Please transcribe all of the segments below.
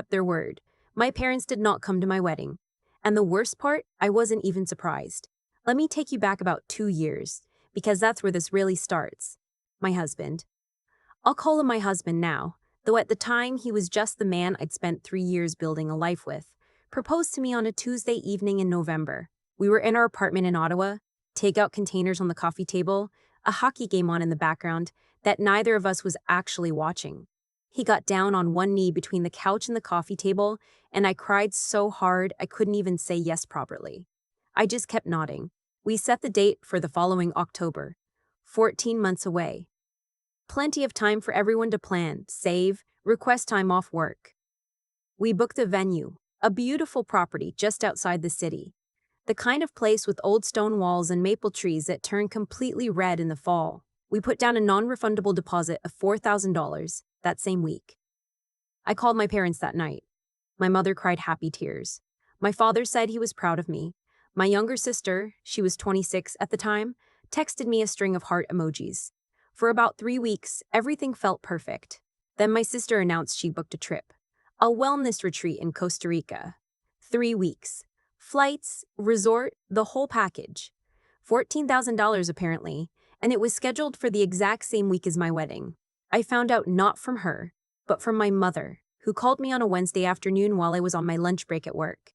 kept their word. My parents did not come to my wedding. And the worst part, I wasn't even surprised. Let me take you back about 2 years, because that's where this really starts. My husband. I'll call him my husband now, though at the time he was just the man I'd spent 3 years building a life with, proposed to me on a Tuesday evening in November. We were in our apartment in Ottawa, takeout containers on the coffee table, a hockey game on in the background that neither of us was actually watching. He got down on one knee between the couch and the coffee table, and I cried so hard I couldn't even say yes properly. I just kept nodding. We set the date for the following October, 14 months away. Plenty of time for everyone to plan, save, request time off work. We booked a venue, a beautiful property just outside the city. The kind of place with old stone walls and maple trees that turn completely red in the fall. We put down a non-refundable deposit of $4,000 that same week. I called my parents that night. My mother cried happy tears. My father said he was proud of me. My younger sister, she was 26 at the time, texted me a string of heart emojis. For about 3 weeks, everything felt perfect. Then my sister announced she booked a trip. A wellness retreat in Costa Rica. 3 weeks. Flights, resort, the whole package. $14,000 apparently, and it was scheduled for the exact same week as my wedding. I found out not from her, but from my mother, who called me on a Wednesday afternoon while I was on my lunch break at work.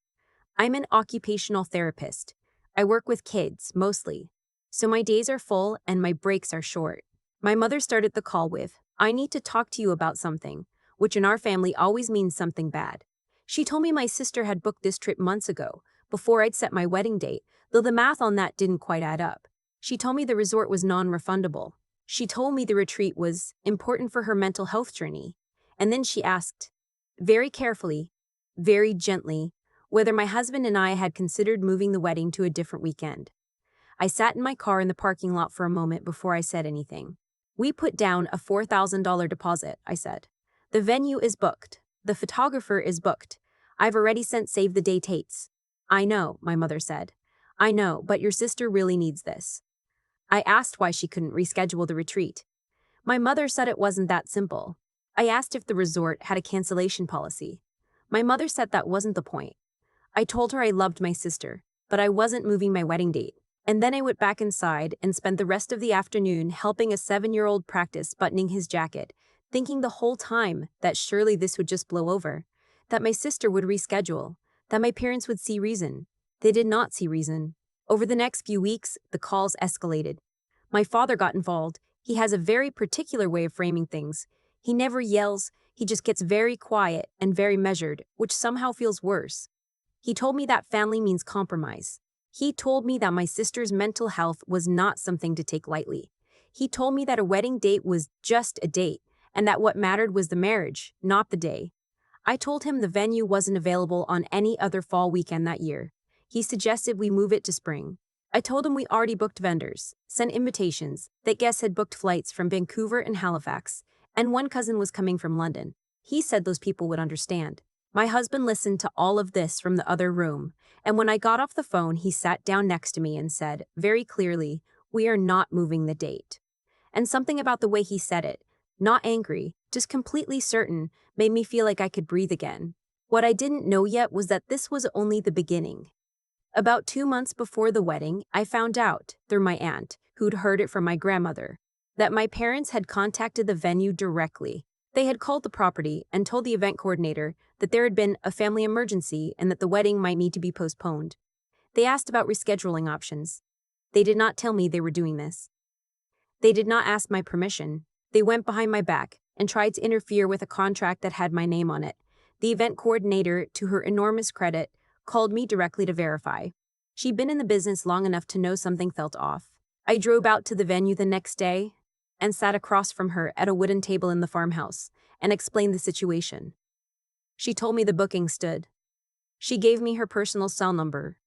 I'm an occupational therapist. I work with kids, mostly, so my days are full and my breaks are short. My mother started the call with, "I need to talk to you about something," which in our family always means something bad. She told me my sister had booked this trip months ago, before I'd set my wedding date, though the math on that didn't quite add up. She told me the resort was non-refundable. She told me the retreat was important for her mental health journey. And then she asked, very carefully, very gently, whether my husband and I had considered moving the wedding to a different weekend. I sat in my car in the parking lot for a moment before I said anything. "We put down a $4,000 deposit," I said. "The venue is booked. The photographer is booked. I've already sent save the date dates." "I know," my mother said. "I know, but your sister really needs this." I asked why she couldn't reschedule the retreat. My mother said it wasn't that simple. I asked if the resort had a cancellation policy. My mother said that wasn't the point. I told her I loved my sister, but I wasn't moving my wedding date. And then I went back inside and spent the rest of the afternoon helping a 7-year-old practice buttoning his jacket, thinking the whole time that surely this would just blow over, that my sister would reschedule, that my parents would see reason. They did not see reason. Over the next few weeks, the calls escalated. My father got involved. He has a very particular way of framing things. He never yells, he just gets very quiet and very measured, which somehow feels worse. He told me that family means compromise. He told me that my sister's mental health was not something to take lightly. He told me that a wedding date was just a date, and that what mattered was the marriage, not the day. I told him the venue wasn't available on any other fall weekend that year. He suggested we move it to spring. I told him we already booked vendors, sent invitations, that guests had booked flights from Vancouver and Halifax, and one cousin was coming from London. He said those people would understand. My husband listened to all of this from the other room, and when I got off the phone, he sat down next to me and said, very clearly, "We are not moving the date." And something about the way he said it, not angry, just completely certain, made me feel like I could breathe again. What I didn't know yet was that this was only the beginning. About 2 months before the wedding, I found out, through my aunt, who'd heard it from my grandmother, that my parents had contacted the venue directly. They had called the property and told the event coordinator that there had been a family emergency and that the wedding might need to be postponed. They asked about rescheduling options. They did not tell me they were doing this. They did not ask my permission. They went behind my back and tried to interfere with a contract that had my name on it. The event coordinator, to her enormous credit, called me directly to verify. She'd been in the business long enough to know something felt off. I drove out to the venue the next day and sat across from her at a wooden table in the farmhouse and explained the situation. She told me the booking stood. She gave me her personal cell number.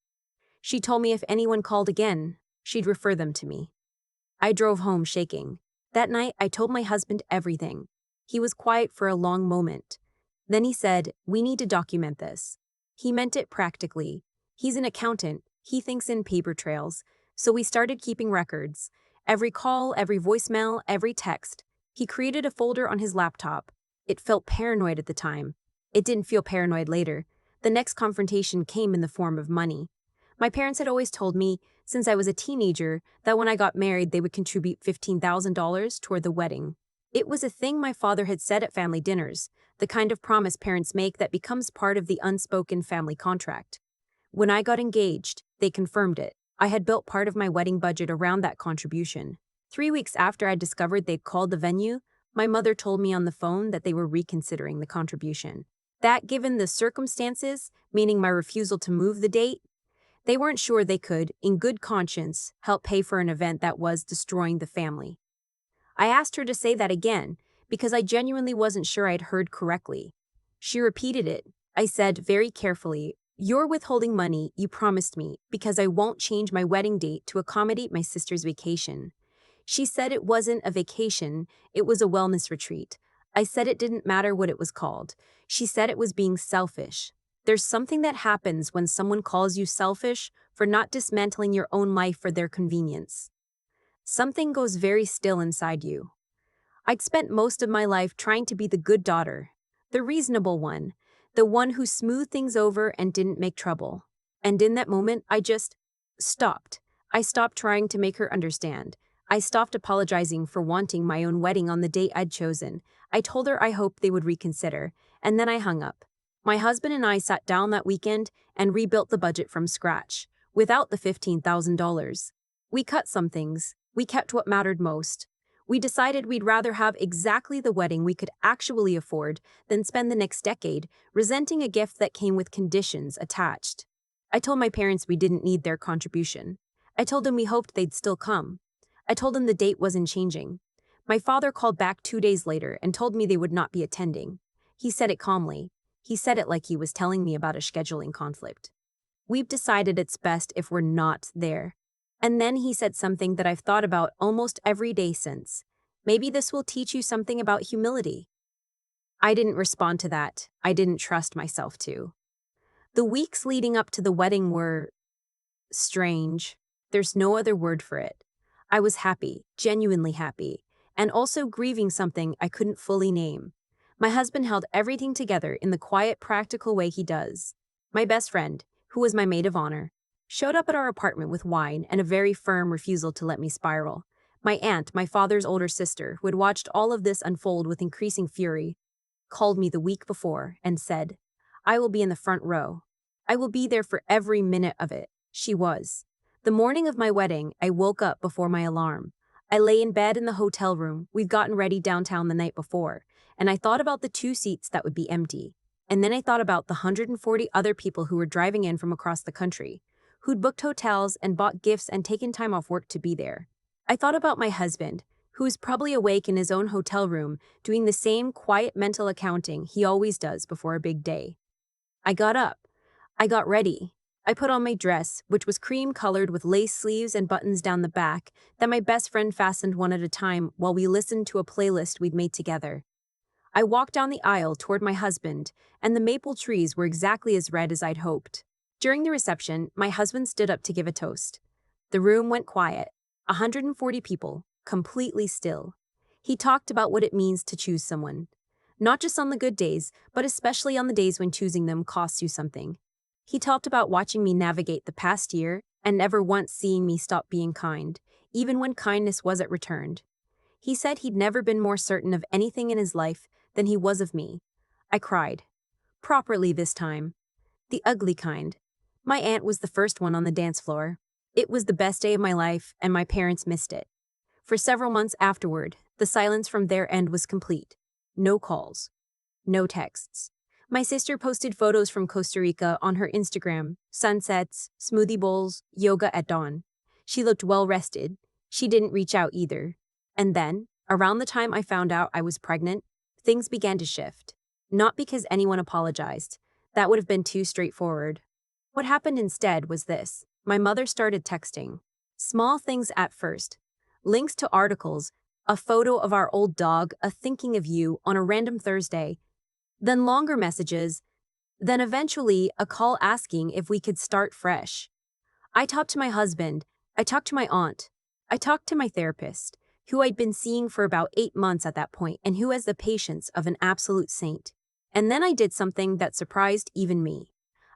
She told me if anyone called again, she'd refer them to me. I drove home shaking. That night, I told my husband everything. He was quiet for a long moment. Then he said, "We need to document this." He meant it practically. He's an accountant. He thinks in paper trails. So we started keeping records. Every call, every voicemail, every text. He created a folder on his laptop. It felt paranoid at the time. It didn't feel paranoid later. The next confrontation came in the form of money. My parents had always told me, since I was a teenager, that when I got married they would contribute $15,000 toward the wedding. It was a thing my father had said at family dinners, the kind of promise parents make that becomes part of the unspoken family contract. When I got engaged, they confirmed it. I had built part of my wedding budget around that contribution. 3 weeks after I discovered they'd called the venue, my mother told me on the phone that they were reconsidering the contribution. That, given the circumstances, meaning my refusal to move the date, they weren't sure they could, in good conscience, help pay for an event that was destroying the family. I asked her to say that again, because I genuinely wasn't sure I'd heard correctly. She repeated it. I said very carefully, "You're withholding money you promised me because I won't change my wedding date to accommodate my sister's vacation." She said it wasn't a vacation, it was a wellness retreat. I said it didn't matter what it was called. She said it was being selfish. There's something that happens when someone calls you selfish for not dismantling your own life for their convenience. Something goes very still inside you. I'd spent most of my life trying to be the good daughter, the reasonable one, the one who smoothed things over and didn't make trouble. And in that moment, I just stopped. I stopped trying to make her understand. I stopped apologizing for wanting my own wedding on the date I'd chosen. I told her I hoped they would reconsider, and then I hung up. My husband and I sat down that weekend and rebuilt the budget from scratch, without the $15,000. We cut some things. We kept what mattered most. We decided we'd rather have exactly the wedding we could actually afford than spend the next decade resenting a gift that came with conditions attached. I told my parents we didn't need their contribution. I told them we hoped they'd still come. I told them the date wasn't changing. My father called back 2 days later and told me they would not be attending. He said it calmly. He said it like he was telling me about a scheduling conflict. "We've decided it's best if we're not there." And then he said something that I've thought about almost every day since. "Maybe this will teach you something about humility." I didn't respond to that. I didn't trust myself to. The weeks leading up to the wedding were strange. There's no other word for it. I was happy, genuinely happy, and also grieving something I couldn't fully name. My husband held everything together in the quiet, practical way he does. My best friend, who was my maid of honor, showed up at our apartment with wine and a very firm refusal to let me spiral. My aunt, my father's older sister, who had watched all of this unfold with increasing fury, called me the week before and said, "I will be in the front row. I will be there for every minute of it." She was. The morning of my wedding, I woke up before my alarm. I lay in bed in the hotel room we'd gotten ready downtown the night before, and I thought about the 2 seats that would be empty. And then I thought about the 140 other people who were driving in from across the country, who'd booked hotels and bought gifts and taken time off work to be there. I thought about my husband, who was probably awake in his own hotel room doing the same quiet mental accounting he always does before a big day. I got up. I got ready. I put on my dress, which was cream-colored with lace sleeves and buttons down the back that my best friend fastened one at a time while we listened to a playlist we'd made together. I walked down the aisle toward my husband, and the maple trees were exactly as red as I'd hoped. During the reception, my husband stood up to give a toast. The room went quiet. 140 people, completely still. He talked about what it means to choose someone. Not just on the good days, but especially on the days when choosing them costs you something. He talked about watching me navigate the past year and never once seeing me stop being kind, even when kindness wasn't returned. He said he'd never been more certain of anything in his life than he was of me. I cried. Properly this time. The ugly kind. My aunt was the first one on the dance floor. It was the best day of my life, and my parents missed it. For several months afterward, the silence from their end was complete. No calls. No texts. My sister posted photos from Costa Rica on her Instagram, sunsets, smoothie bowls, yoga at dawn. She looked well-rested. She didn't reach out either. And then, around the time I found out I was pregnant, things began to shift. Not because anyone apologized. That would have been too straightforward. What happened instead was this. My mother started texting. Small things at first. Links to articles, a photo of our old dog, a thinking of you on a random Thursday, then longer messages, then eventually a call asking if we could start fresh. I talked to my husband, I talked to my aunt, I talked to my therapist, who I'd been seeing for about 8 months at that point and who has the patience of an absolute saint. And then I did something that surprised even me.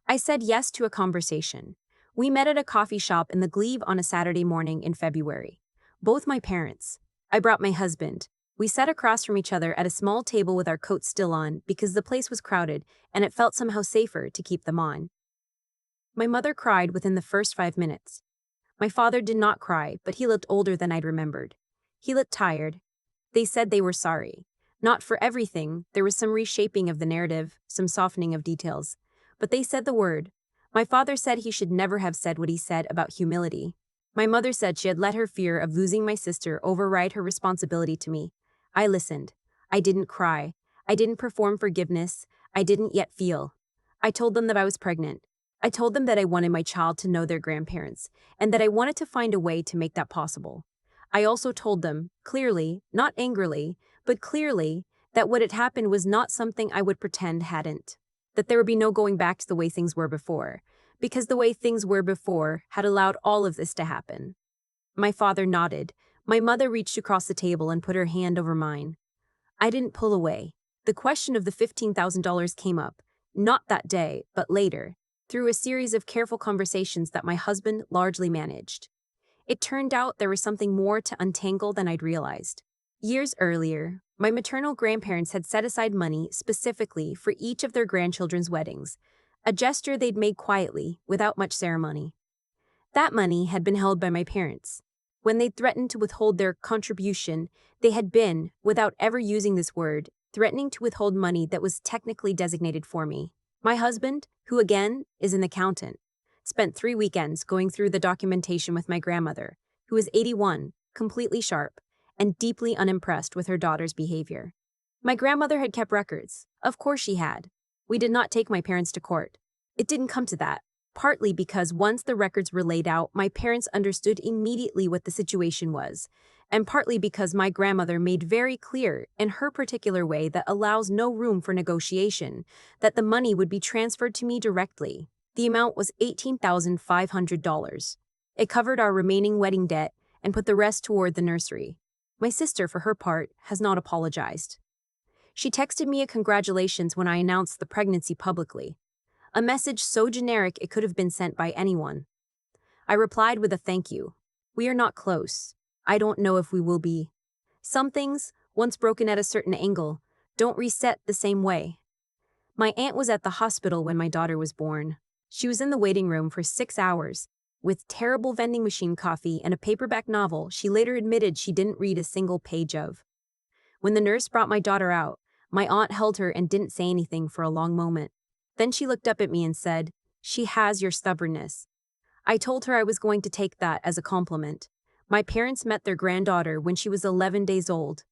I said yes to a conversation. We met at a coffee shop in the Glebe on a Saturday morning in February. Both my parents. I brought my husband. We sat across from each other at a small table with our coats still on because the place was crowded and it felt somehow safer to keep them on. My mother cried within the first 5 minutes. My father did not cry, but he looked older than I'd remembered. He looked tired. They said they were sorry. Not for everything, there was some reshaping of the narrative, some softening of details. But they said the word. My father said he should never have said what he said about humility. My mother said she had let her fear of losing my sister override her responsibility to me. I listened. I didn't cry. I didn't perform forgiveness. I didn't yet feel. I told them that I was pregnant. I told them that I wanted my child to know their grandparents, and that I wanted to find a way to make that possible. I also told them, clearly, not angrily, but clearly, that what had happened was not something I would pretend hadn't. That there would be no going back to the way things were before, because the way things were before had allowed all of this to happen. My father nodded. My mother reached across the table and put her hand over mine. I didn't pull away. The question of the $15,000 came up, not that day, but later, through a series of careful conversations that my husband largely managed. It turned out there was something more to untangle than I'd realized. Years earlier, my maternal grandparents had set aside money specifically for each of their grandchildren's weddings, a gesture they'd made quietly, without much ceremony. That money had been held by my parents. When they threatened to withhold their contribution, they had been, without ever using this word, threatening to withhold money that was technically designated for me. My husband, who again is an accountant, spent 3 weekends going through the documentation with my grandmother, who was 81, completely sharp, and deeply unimpressed with her daughter's behavior. My grandmother had kept records. Of course she had. We did not take my parents to court. It didn't come to that, partly because once the records were laid out, my parents understood immediately what the situation was, and partly because my grandmother made very clear, in her particular way that allows no room for negotiation, that the money would be transferred to me directly. The amount was $18,500. It covered our remaining wedding debt and put the rest toward the nursery. My sister, for her part, has not apologized. She texted me a congratulations when I announced the pregnancy publicly. A message so generic it could have been sent by anyone. I replied with a thank you. We are not close. I don't know if we will be. Some things, once broken at a certain angle, don't reset the same way. My aunt was at the hospital when my daughter was born. She was in the waiting room for 6 hours, with terrible vending machine coffee and a paperback novel she later admitted she didn't read a single page of. When the nurse brought my daughter out, my aunt held her and didn't say anything for a long moment. Then she looked up at me and said, "She has your stubbornness." I told her I was going to take that as a compliment. My parents met their granddaughter when she was 11 days old.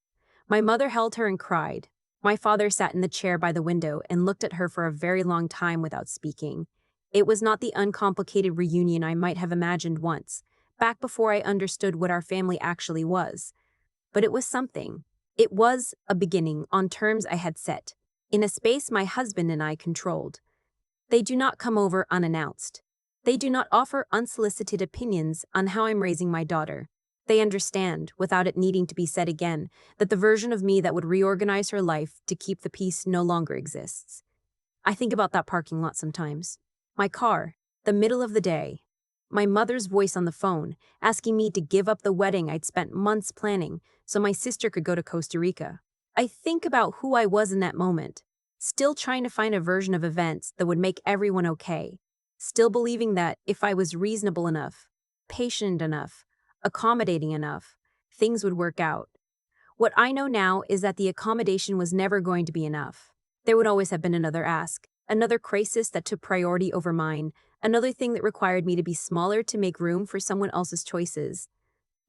My mother held her and cried. My father sat in the chair by the window and looked at her for a very long time without speaking. It was not the uncomplicated reunion I might have imagined once, back before I understood what our family actually was. But it was something. It was a beginning on terms I had set, in a space my husband and I controlled. They do not come over unannounced. They do not offer unsolicited opinions on how I'm raising my daughter. They understand, without it needing to be said again, that the version of me that would reorganize her life to keep the peace no longer exists. I think about that parking lot sometimes. My car, the middle of the day. My mother's voice on the phone, asking me to give up the wedding I'd spent months planning so my sister could go to Costa Rica. I think about who I was in that moment, still trying to find a version of events that would make everyone okay, still believing that if I was reasonable enough, patient enough, accommodating enough, things would work out. What I know now is that the accommodation was never going to be enough. There would always have been another ask, another crisis that took priority over mine, another thing that required me to be smaller to make room for someone else's choices.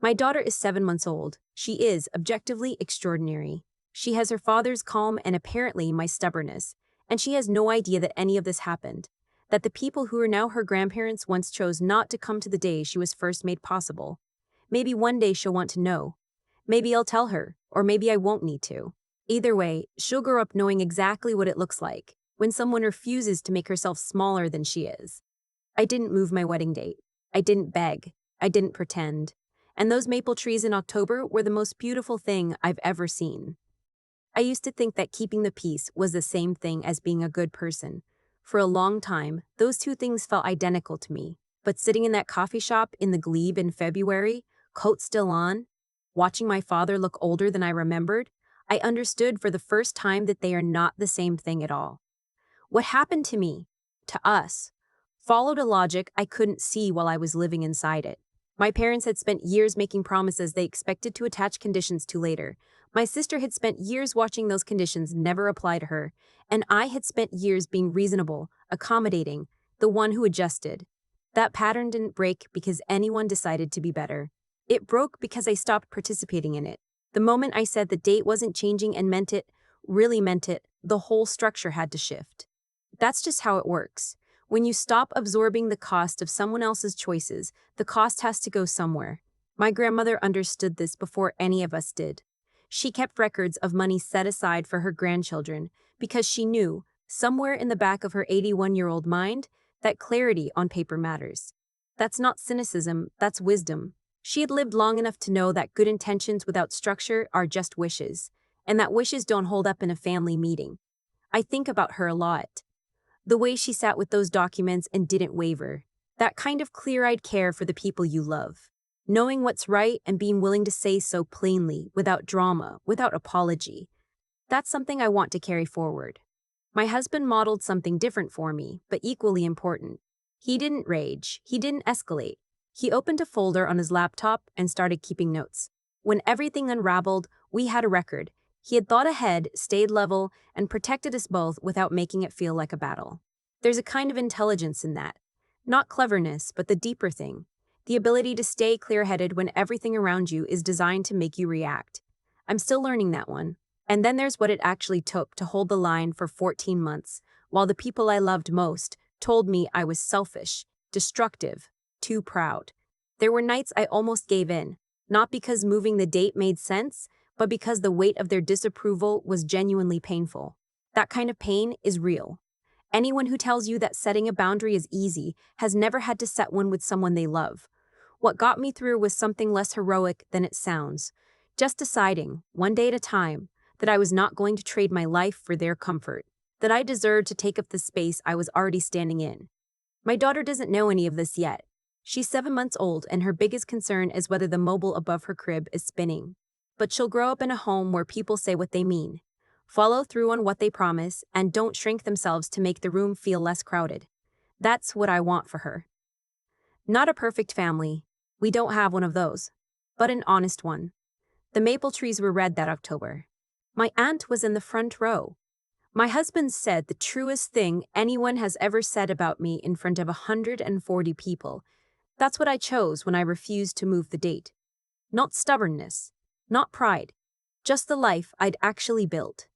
My daughter is 7 months old. She is, objectively, extraordinary. She has her father's calm and apparently my stubbornness, and she has no idea that any of this happened, that the people who are now her grandparents once chose not to come to the day she was first made possible. Maybe one day she'll want to know. Maybe I'll tell her, or maybe I won't need to. Either way, she'll grow up knowing exactly what it looks like when someone refuses to make herself smaller than she is. I didn't move my wedding date. I didn't beg. I didn't pretend. And those maple trees in October were the most beautiful thing I've ever seen. I used to think that keeping the peace was the same thing as being a good person. For a long time, those two things felt identical to me. But sitting in that coffee shop in the Glebe in February, coat still on, watching my father look older than I remembered, I understood for the first time that they are not the same thing at all. What happened to me, to us, followed a logic I couldn't see while I was living inside it. My parents had spent years making promises they expected to attach conditions to later. My sister had spent years watching those conditions never apply to her, and I had spent years being reasonable, accommodating, the one who adjusted. That pattern didn't break because anyone decided to be better. It broke because I stopped participating in it. The moment I said the date wasn't changing and meant it, really meant it, the whole structure had to shift. That's just how it works. When you stop absorbing the cost of someone else's choices, the cost has to go somewhere. My grandmother understood this before any of us did. She kept records of money set aside for her grandchildren because she knew, somewhere in the back of her 81-year-old mind, that clarity on paper matters. That's not cynicism, that's wisdom. She had lived long enough to know that good intentions without structure are just wishes, and that wishes don't hold up in a family meeting. I think about her a lot. The way she sat with those documents and didn't waver. That kind of clear-eyed care for the people you love. Knowing what's right and being willing to say so plainly, without drama, without apology. That's something I want to carry forward. My husband modeled something different for me, but equally important. He didn't rage. He didn't escalate. He opened a folder on his laptop and started keeping notes. When everything unraveled, we had a record. He had thought ahead, stayed level, and protected us both without making it feel like a battle. There's a kind of intelligence in that. Not cleverness, but the deeper thing. The ability to stay clear-headed when everything around you is designed to make you react. I'm still learning that one. And then there's what it actually took to hold the line for 14 months, while the people I loved most told me I was selfish, destructive, too proud. There were nights I almost gave in, not because moving the date made sense, but because the weight of their disapproval was genuinely painful. That kind of pain is real. Anyone who tells you that setting a boundary is easy has never had to set one with someone they love. What got me through was something less heroic than it sounds. Just deciding, one day at a time, that I was not going to trade my life for their comfort, that I deserved to take up the space I was already standing in. My daughter doesn't know any of this yet. She's 7 months old, and her biggest concern is whether the mobile above her crib is spinning. But she'll grow up in a home where people say what they mean, follow through on what they promise, and don't shrink themselves to make the room feel less crowded. That's what I want for her. Not a perfect family. We don't have one of those. But an honest one. The maple trees were red that October. My aunt was in the front row. My husband said the truest thing anyone has ever said about me in front of 140 people. That's what I chose when I refused to move the date. Not stubbornness. Not pride. Just the life I'd actually built.